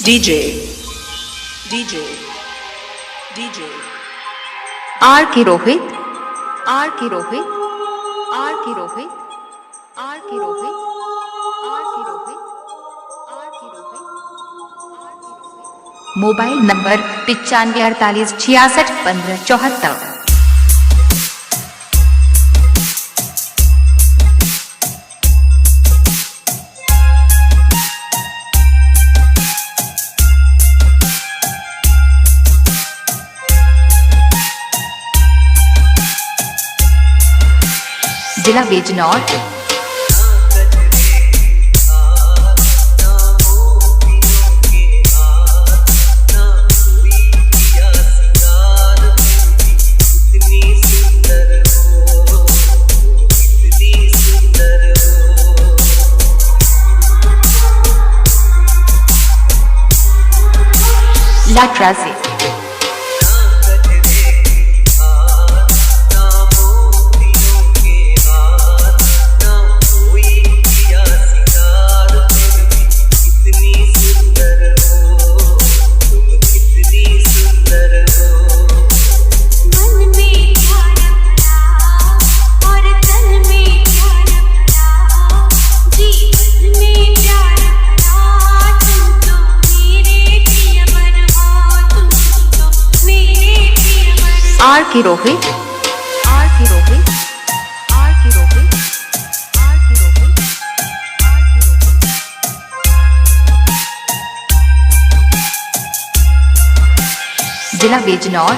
DJ R K Rohit R K Rohit R K Rohit R K Rohit R K Rohit R K Rohit mobile number 9548661574। जिला बिजनौर। लाटरा से R K Rohit R K Rohit R K Rohit R K Rohit R K Rohit जिला बिजनौर।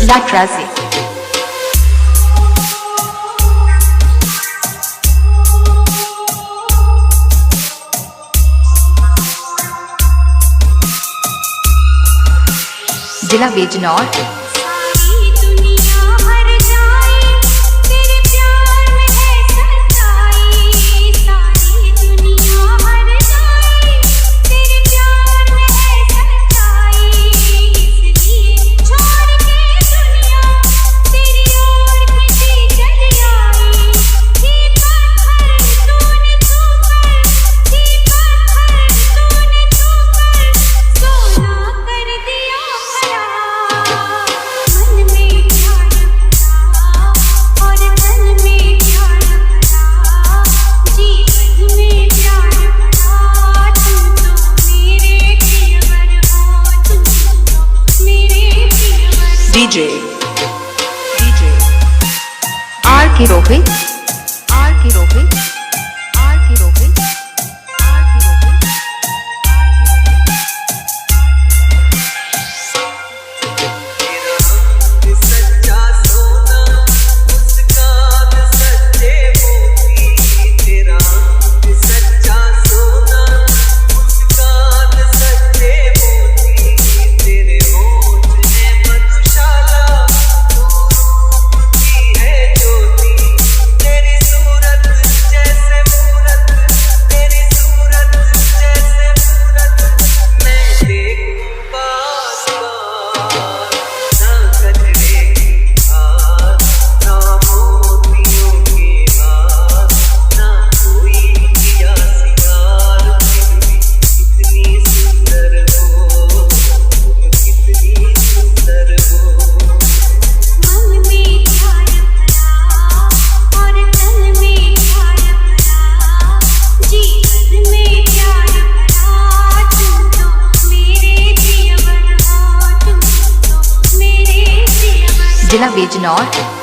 लाटरा से जिला Bijnor. DJ R K Rohit R K Rohit R K Rohit R K Rohit जिला बिजनौर।